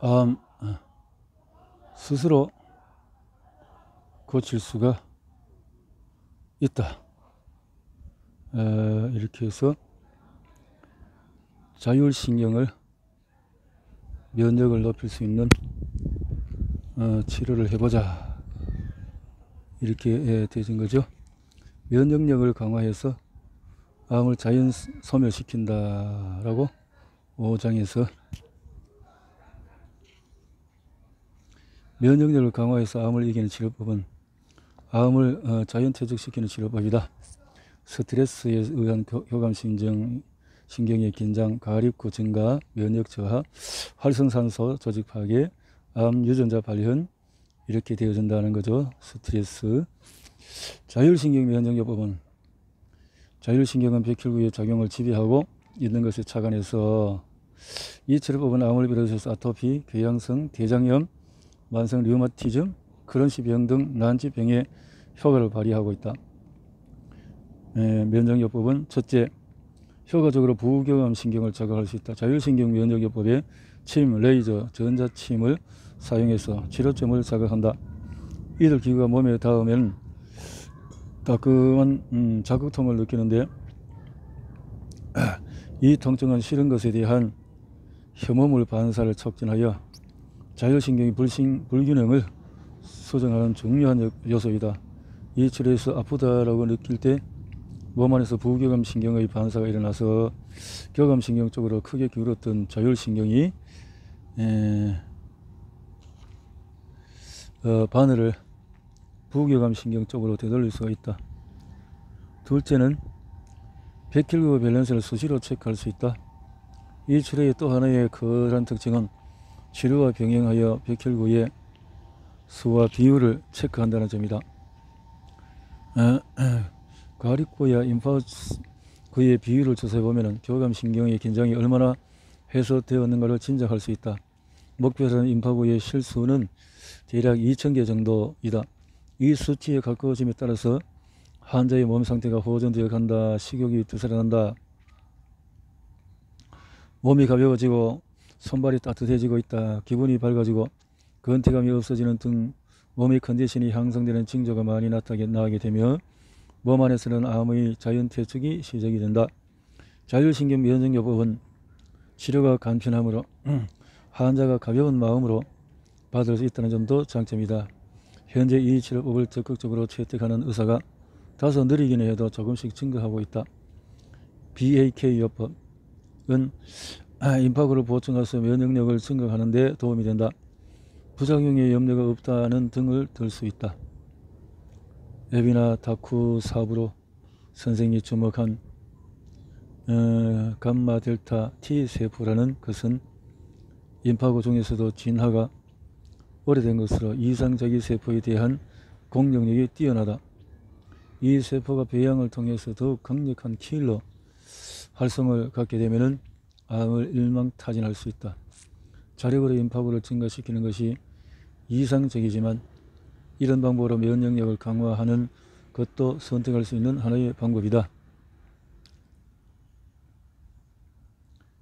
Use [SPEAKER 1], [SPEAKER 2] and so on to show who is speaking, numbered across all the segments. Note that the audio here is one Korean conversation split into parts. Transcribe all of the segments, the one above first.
[SPEAKER 1] 암 스스로 고칠 수가 있다. 이렇게 해서 자율신경을 면역을 높일 수 있는 치료를 해보자, 이렇게 되진 거죠. 면역력을 강화해서 암을 자연 소멸시킨다 라고 5장에서 면역력을 강화해서 암을 이기는 치료법은 암을 자연 퇴적시키는 치료법이다. 스트레스에 의한 교감신경의 긴장, 가립구 증가, 면역 저하, 활성산소 조직 파괴, 암 유전자 발현, 이렇게 되어진다는 거죠. 스트레스. 자율신경 면역요법은 자율신경은 백혈구의 작용을 지배하고 있는 것을 착안해서 이 치료법은 암을 비롯해서 아토피, 궤양성, 대장염, 만성 류마티즘, 크론시병 등 난치병에 효과를 발휘하고 있다. 면역요법은 첫째, 효과적으로 부교감신경을 자극할 수 있다. 자율신경 면역요법에 침, 레이저, 전자침을 사용해서 치료점을 자극한다. 이들 기구가 몸에 닿으면 따끔한 자극통을 느끼는데 이 통증은 싫은 것에 대한 혐오물 반사를 촉진하여 자율신경의 불균형을 수정하는 중요한 요소이다. 이 치료에서 아프다라고 느낄 때 몸 안에서 부교감신경의 반사가 일어나서 교감신경 쪽으로 크게 기울었던 자율신경이 바늘을 부교감신경 쪽으로 되돌릴 수가 있다. 둘째는 백혈구 밸런스를 수시로 체크할 수 있다. 이 치료의 또 하나의 커다란 특징은 치료와 병행하여 백혈구의 수와 비율을 체크한다는 점이다. 가립구와 임파구의 비율을 조사해보면 교감신경의 긴장이 얼마나 해소되었는가를 짐작할 수 있다. 목표라는 임파구의 실수는 대략 2000개 정도이다. 이 수치에 가까워짐에 따라서 환자의 몸 상태가 호전되어 간다, 식욕이 되살아난다, 몸이 가벼워지고 손발이 따뜻해지고 있다, 기분이 밝아지고 건태감이 없어지는 등 몸의 컨디션이 향상되는 징조가 많이 나타나게 되며 몸 안에서는 암의 자연 퇴축이 시작이 된다. 자율신경 면역요법은 치료가 간편하므로 환자가 가벼운 마음으로 받을 수 있다는 점도 장점이다. 현재 이 치료법을 적극적으로 채택하는 의사가 다소 느리기는 해도 조금씩 증가하고 있다. BAK요법은 임파구를 보충해서 면역력을 증강하는 데 도움이 된다. 부작용의 염려가 없다는 등을 들 수 있다. 에비나 다쿠사브로 선생이 주목한 감마 델타 T 세포라는 것은 임파구 중에서도 진화가 오래된 것으로 이상적인 세포에 대한 공격력이 뛰어나다. 이 세포가 배양을 통해서 더욱 강력한 킬러 활성을 갖게 되면 암을 일망타진할 수 있다. 자력으로 임파구를 증가시키는 것이 이상적이지만 이런 방법으로 면역력을 강화하는 것도 선택할 수 있는 하나의 방법이다.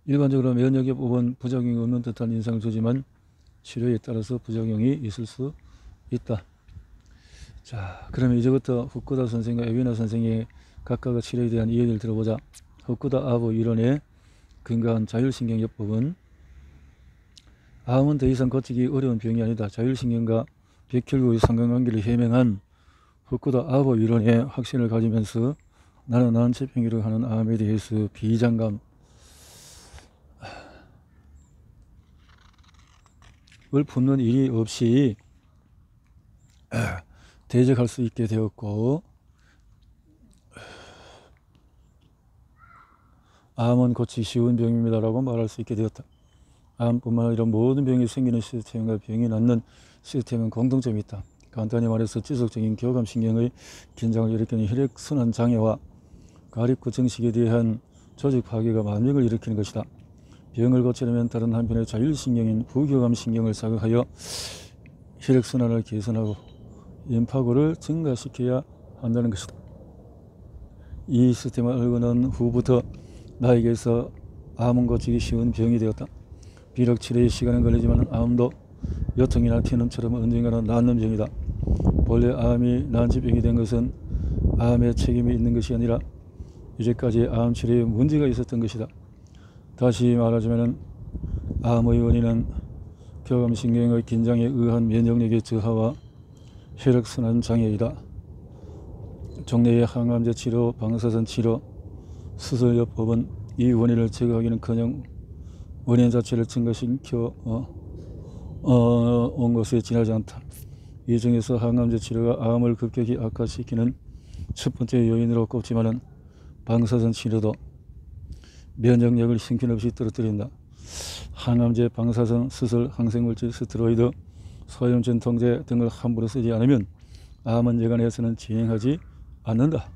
[SPEAKER 1] 일반적으로 면역요법은 부작용이 없는 듯한 인상을 주지만 치료에 따라서 부작용이 있을 수 있다. 자, 그러면 이제부터 후쿠다 선생과 에비나 선생의 각각의 치료에 대한 이야기를 들어보자. 후쿠다 아부 이론에 근거한 자율신경요법은 암은 더 이상 고치기 어려운 병이 아니다. 자율신경과 백혈구의 상관관계를 해명한 후쿠다 아부 이론에 확신을 가지면서 나는 난치병이라고 하는 암에 대해서 비장감을 품는 일이 없이 대적할 수 있게 되었고, 암은 고치기 쉬운 병입니다라고 말할 수 있게 되었다. 암뿐만 아니라 모든 병이 생기는 시스템과 병이 낫는 시스템은 공통점이 있다. 간단히 말해서 지속적인 교감신경의 긴장을 일으키는 혈액순환 장애와 가립구 증식에 대한 조직 파괴가 만병을 일으키는 것이다. 병을 고치려면 다른 한편의 자율신경인 부교감신경을 자극하여 혈액순환을 개선하고 임파구를 증가시켜야 한다는 것이다. 이 시스템을 알고 난 후부터 나에게서 암은 고치기 쉬운 병이 되었다. 비록 치료에 시간은 걸리지만 암도 요통이나 티눈처럼 언젠가는 낫는 병이다. 본래 암이 난치병이 된 것은 암에 책임이 있는 것이 아니라 이제까지 암 치료에 문제가 있었던 것이다. 다시 말하자면 암의 원인은 교감신경의 긴장에 의한 면역력의 저하와 혈액순환 장애이다. 종래의 항암제 치료, 방사선 치료, 수술요법은 이 원인을 제거하기는커녕 원인 자체를 증가시켜 온 것에 지나지 않다. 이 중에서 항암제 치료가 암을 급격히 악화시키는 첫 번째 요인으로 꼽지만은 방사선 치료도 면역력을 힘김없이 떨어뜨린다. 항암제, 방사선, 수술, 항생물질, 스테로이드, 소염 진통제 등을 함부로 쓰지 않으면 암은 여간해서는 진행하지 않는다.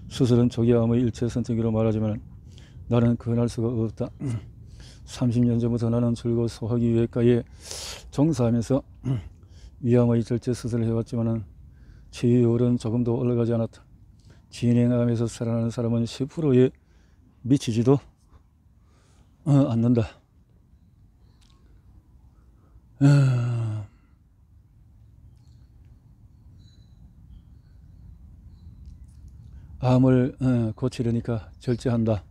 [SPEAKER 1] 수술은 조기암의 일체 선택으로 말하지만 나는 그날 수가 없다. 30년 전부터 나는 줄곧 소화기 외과에 종사하면서 위암의 절제 수술을 해왔지만 치유율은 조금도 올라가지 않았다. 진행암에서 살아나는 사람은 10%에 미치지도 않는다. 암을 고치려니까 절제한다.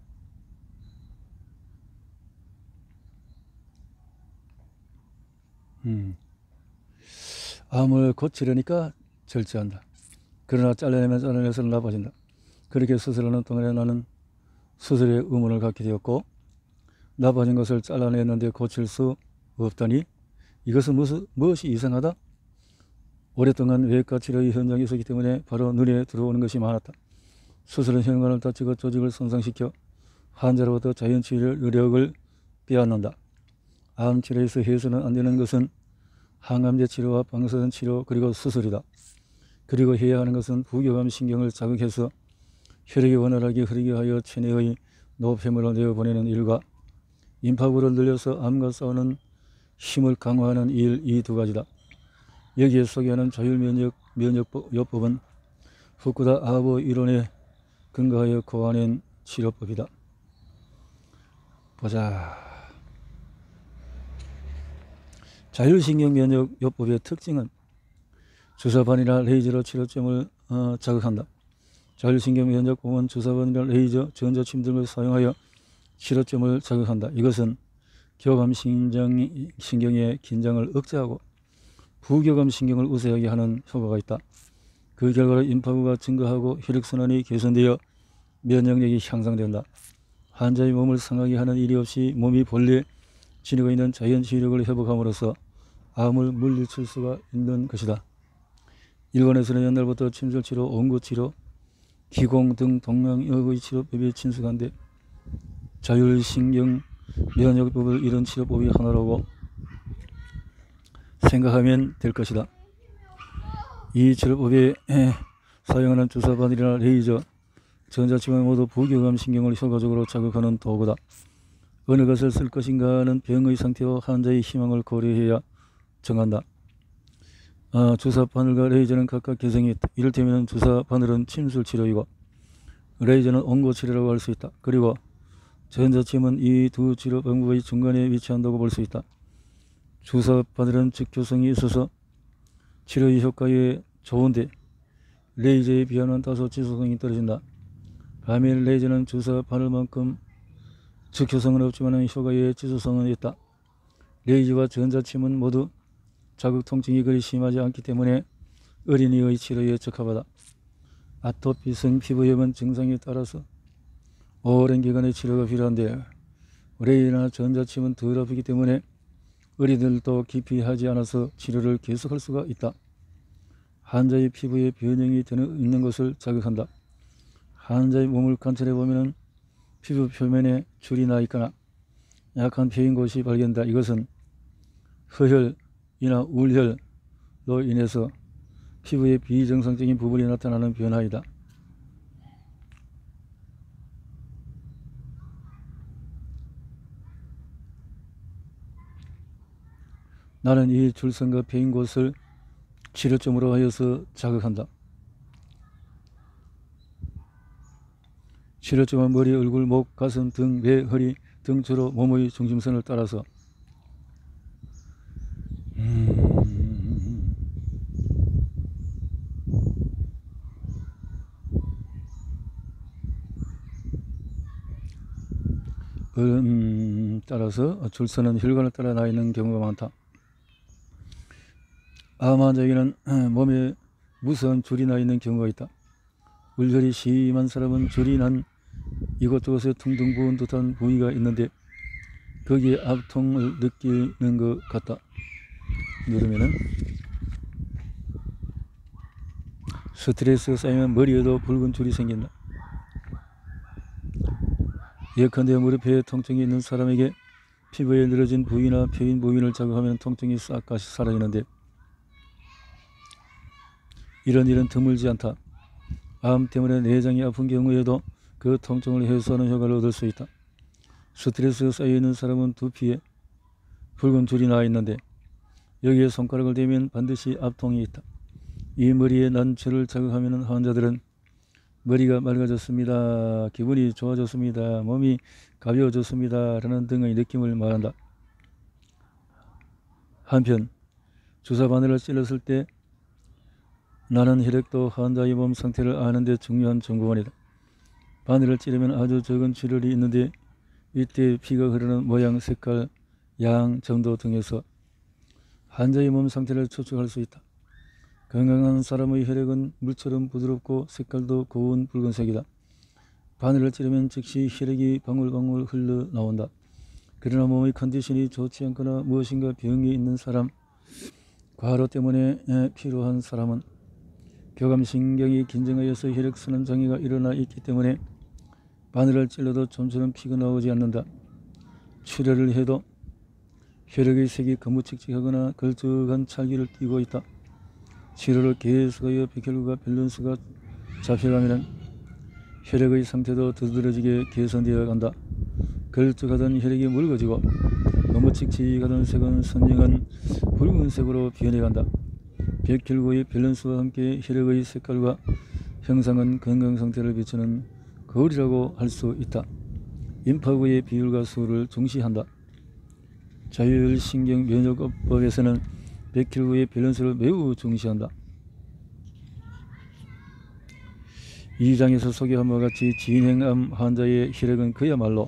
[SPEAKER 1] 암을 고치려니까 절제한다. 그러나 잘라내면 잘라내서 나빠진다. 그렇게 수술하는 동안에 나는 수술의 의문을 갖게 되었고 나빠진 것을 잘라냈는데 고칠 수 없다니 이것은 무엇이 이상하다? 오랫동안 외과 치료의 현장에 있었기 때문에 바로 눈에 들어오는 것이 많았다. 수술은 혈관을 다치고 조직을 손상시켜 환자로부터 자연치유 의력을 빼앗는다. 암 치료에서 해서는 안 되는 것은 항암제 치료와 방사선 치료 그리고 수술이다. 그리고 해야 하는 것은 부교감 신경을 자극해서 혈액이 원활하게 흐르게 하여 체내의 노폐물을 내어보내는 일과 임파부를 늘려서 암과 싸우는 힘을 강화하는 일, 이 두 가지다. 여기에 소개하는 자율면역요법은 후쿠다 아버 이론에 근거하여 고안한 치료법이다. 보자. 자율신경면역요법의 특징은 주사반이나 레이저로 치료점을 자극한다. 자율신경면역법은 주사반이나 레이저, 전자침 등을 사용하여 치료점을 자극한다. 이것은 교감신경의 긴장을 억제하고 부교감신경을 우세하게 하는 효과가 있다. 그 결과로 임파부가 증가하고 혈액순환이 개선되어 면역력이 향상된다. 환자의 몸을 상하게 하는 일이 없이 몸이 본래 지니고 있는 자연치유력을 회복함으로써 암을 물리칠 수가 있는 것이다. 일본에서는 옛날부터 침술치료, 온구치료, 기공 등 동양의학의 치료법이 친숙한데 자율신경 면역법을 이런 치료법이 하나라고 생각하면 될 것이다. 이 치료법에 사용하는 주사바늘이나 레이저, 전자침은 모두 부교감 신경을 효과적으로 자극하는 도구다. 어느 것을 쓸 것인가는 병의 상태와 환자의 희망을 고려해야 정한다. 주사바늘과 레이저는 각각 개성이 있다. 이를테면 주사바늘은 침술치료이고 레이저는 온구치료라고 할 수 있다. 그리고 전자침은 이 두 치료 방법의 중간에 위치한다고 볼 수 있다. 주사바늘은 즉효성이 있어서 치료의 효과에 좋은데 레이저에 비하면 다소 지속성이 떨어진다. 반면 레이저는 주사바늘만큼 즉효성은 없지만 효과에 지속성은 있다. 레이저와 전자침은 모두 자극 통증이 그리 심하지 않기 때문에 어린이의 치료에 적합하다. 아토피성 피부염은 증상에 따라서 오랜 기간의 치료가 필요한데 레이저나 전자침은 덜 아프기 때문에 어린이들도 깊이 하지 않아서 치료를 계속할 수가 있다. 환자의 피부에 변형이 있는 것을 자극한다. 환자의 몸을 관찰해 보면 피부 표면에 줄이 나 있거나 약한 패인 곳이 발견된다. 이것은 허혈이나 울혈로 인해서 피부의 비정상적인 부분이 나타나는 변화이다. 나는 이 줄선과 패인 곳을 치료점으로 하여서 자극한다. 치료점은 머리, 얼굴, 목, 가슴 등, 배, 허리 등 주로 몸의 중심선을 따라서 따라서 줄서는 혈관을 따라 나 있는 경우가 많다. 암 환자에게는 몸에 무서운 줄이 나 있는 경우가 있다. 울혈이 심한 사람은 줄이 난 이곳저곳에 퉁퉁 부은 듯한 부위가 있는데 거기에 압통을 느끼는 것 같다. 누르면은 스트레스가 쌓이면 머리에도 붉은 줄이 생긴다. 예컨대 무릎에 통증이 있는 사람에게 피부에 늘어진 부위나 펴인 부위를 자극하면 통증이 싹 사라지는데 이런 일은 드물지 않다. 암 때문에 내장이 아픈 경우에도 그 통증을 해소하는 효과를 얻을 수 있다. 스트레스가 쌓여있는 사람은 두피에 붉은 줄이 나 있는데 여기에 손가락을 대면 반드시 압통이 있다. 이 머리에 난 줄을 자극하면 환자들은 머리가 맑아졌습니다, 기분이 좋아졌습니다, 몸이 가벼워졌습니다 라는 등의 느낌을 말한다. 한편 주사 바늘을 찔렀을 때 나는 혈액도 환자의 몸 상태를 아는 데 중요한 정보원이다. 바늘을 찌르면 아주 적은 출혈이 있는데 이때 피가 흐르는 모양, 색깔, 양, 정도 등에서 환자의 몸 상태를 추측할 수 있다. 건강한 사람의 혈액은 물처럼 부드럽고 색깔도 고운 붉은색이다. 바늘을 찌르면 즉시 혈액이 방울방울 흘러나온다. 그러나 몸의 컨디션이 좋지 않거나 무엇인가 병이 있는 사람, 과로 때문에 필요한 사람은 교감신경이 긴장하여서 혈액순환 장애가 일어나 있기 때문에 바늘을 찔러도 좀처럼 피가 나오지 않는다. 출혈을 해도 혈액의 색이 거무칙칙하거나 걸쭉한 찰기를 띠고 있다. 치료를 계속하여 백혈구가 밸런스가 잡혀가면 혈액의 상태도 두드러지게 개선되어 간다. 걸쭉하던 혈액이 묽어지고 거무칙칙하던 색은 선명한 붉은색으로 변해간다. 백혈구의 밸런스와 함께 혈액의 색깔과 형상은 건강상태를 비추는 거울이라고 할 수 있다. 임파구의 비율과 수를 중시한다. 자율신경면역법에서는 백혈구의 밸런스를 매우 중시한다. 이 장에서 소개한 바와 같이 진행암 환자의 혈액은 그야말로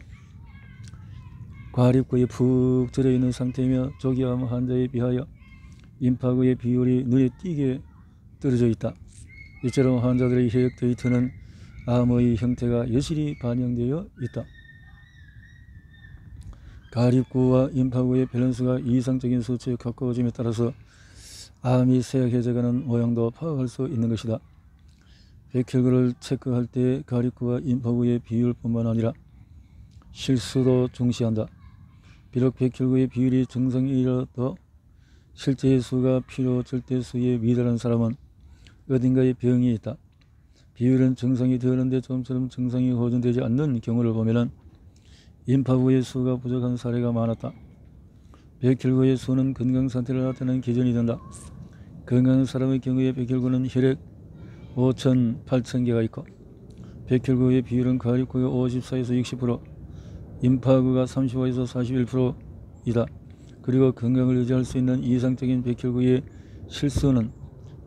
[SPEAKER 1] 과립구에 푹 들어있는 상태이며 조기암 환자에 비하여 임파구의 비율이 눈에 띄게 떨어져 있다. 이처럼 환자들의 혈액 데이터는 암의 형태가 여실히 반영되어 있다. 가립구와 임파구의 밸런스가 이상적인 수치에 가까워짐에 따라서 암이 쇠약해져가는 모양도 파악할 수 있는 것이다. 백혈구를 체크할 때 가립구와 임파구의 비율뿐만 아니라 실수도 중시한다. 비록 백혈구의 비율이 정상이라도 실제의 수가 필요 절대수에 미달한 사람은 어딘가에 병이 있다. 비율은 정상이 되었는데 좀처럼 정상이 호전되지 않는 경우를 보면 임파구의 수가 부족한 사례가 많았다. 백혈구의 수는 건강 상태를 나타내는 기준이 된다. 건강한 사람의 경우에 백혈구는 혈액 5천, 8천 개가 있고 백혈구의 비율은 가립구가 54에서 60%, 임파구가 35에서 41%이다. 그리고 건강을 유지할 수 있는 이상적인 백혈구의 실수는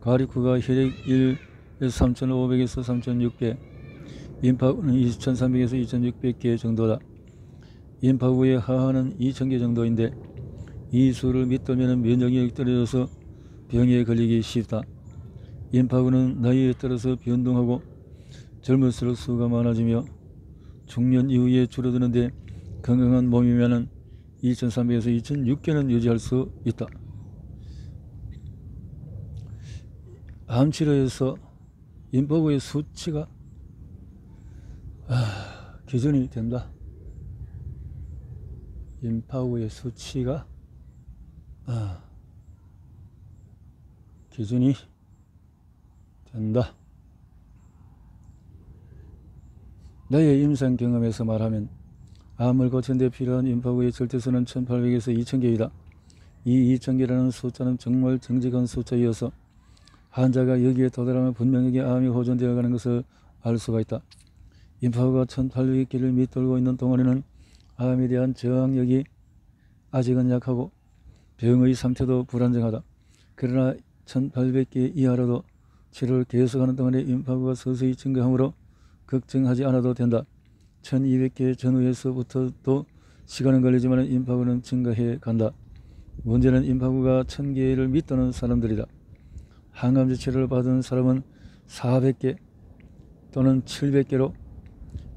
[SPEAKER 1] 가립구가 혈액 1에서 3,500에서 3,600, 임파구는 2,300에서 2,600개 정도다. 임파구의 하하는 2,000개 정도인데 이 수를 밑돌면 면역력이 떨어져서 병에 걸리기 쉽다. 임파구는 나이에 따라서 변동하고 젊을수록 수가 많아지며 중년 이후에 줄어드는데 건강한 몸이면 2,300에서 2,600개는 유지할 수 있다. 암치료에서 임파구의 수치가 기준이 된다. 임파구의 수치가 기준이 된다. 나의 임상 경험에서 말하면 암을 고치는 데 필요한 임파구의 절대수는 1,800에서 2,000개이다. 이 2,000개라는 숫자는 정말 정직한 숫자이어서 환자가 여기에 도달하면 분명하게 암이 호전되어 가는 것을 알 수가 있다. 임파구가 1,800개를 밑돌고 있는 동안에는 암에 대한 저항력이 아직은 약하고 병의 상태도 불안정하다. 그러나 1800개 이하로도 치료를 계속하는 동안에 임파구가 서서히 증가하므로 걱정하지 않아도 된다. 1200개 전후에서부터도 시간은 걸리지만 임파구는 증가해 간다. 문제는 임파구가 1000개를 밑도는 사람들이다. 항암제 치료를 받은 사람은 400개 또는 700개로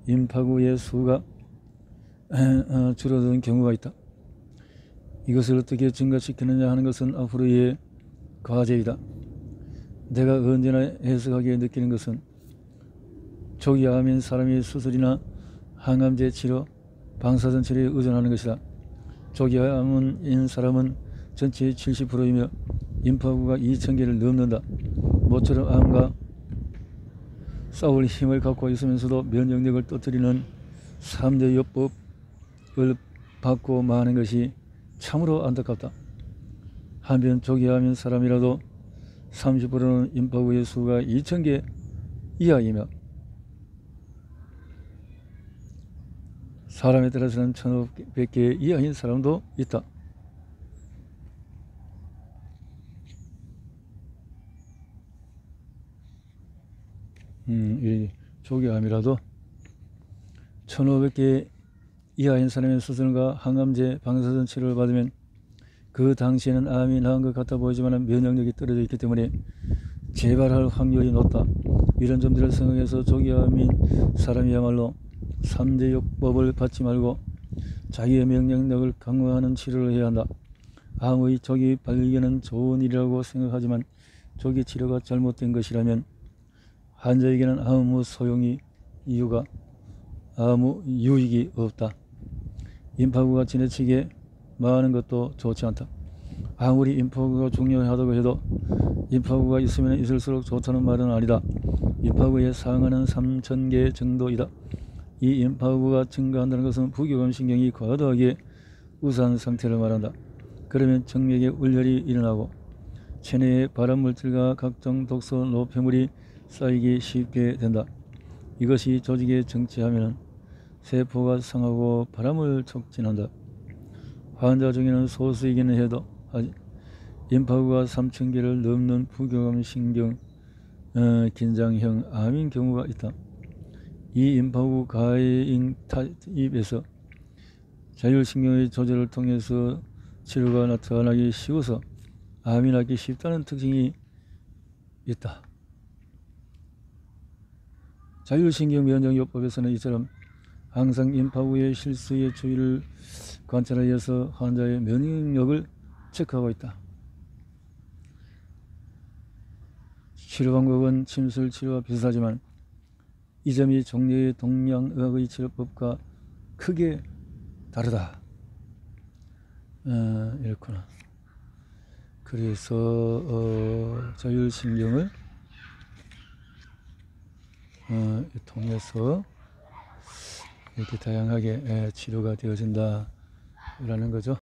[SPEAKER 1] 임파구의 수가 줄어드는 경우가 있다. 이것을 어떻게 증가시키느냐 하는 것은 앞으로의 과제이다. 내가 언제나 해석하게 느끼는 것은 조기암인 사람이 수술이나 항암제 치료, 방사선 치료에 의존하는 것이다. 조기암인 사람은 전체의 70%이며 임파구가 2000개를 넘는다. 모처럼 암과 싸울 힘을 갖고 있으면서도 면역력을 떨어뜨리는 3대 요법을 받고 마는 것이 참으로 안타깝다. 한편 조기암인 사람이라도 30%는 임파구의 수가 2000개 이하이며 사람에 따라서는 1500개 이하인 사람도 있다. 이 조기암이라도 1500개 이하인 사람의 수술과 항암제, 방사선 치료를 받으면 그 당시에는 암이 나은 것 같아 보이지만 면역력이 떨어져 있기 때문에 재발할 확률이 높다. 이런 점들을 생각해서 조기암인 사람이야말로 3대 요법을 받지 말고 자기의 면역력을 강화하는 치료를 해야 한다. 암의 조기 발견은 좋은 일이라고 생각하지만 조기 치료가 잘못된 것이라면 환자에게는 아무 유익이 없다. 임파구가 지나치게 많은 것도 좋지 않다. 아무리 임파구가 중요하다고 해도 임파구가 있으면 있을수록 좋다는 말은 아니다. 임파구의 상한은 3000개 정도이다. 이 임파구가 증가한다는 것은 부교감 신경이 과도하게 우수한 상태를 말한다. 그러면 정맥에 울혈이 일어나고 체내에 발암물질과 각종 독소 노폐물이 쌓이기 쉽게 된다. 이것이 조직에 정치하면 세포가 상하고 발암을 촉진한다. 환자 중에는 소수이기는 해도 임파구가 3000개를 넘는 부교감 신경 긴장형 암인 경우가 있다. 이 임파구 가해인 타입에서 자율신경의 조절을 통해서 치료가 나타나기 쉬워서 암이 낫기 쉽다는 특징이 있다. 자율신경 면역요법에서는 이처럼 항상 임파구의 실수의 주의를 관찰하여서 환자의 면역력을 체크하고 있다. 치료 방법은 침술 치료와 비슷하지만 이 점이 종류의 동양의학의 치료법과 크게 다르다. 이렇구나. 그래서 자율신경을 통해서 이렇게 다양하게 치료가 되어진다 라는 거죠.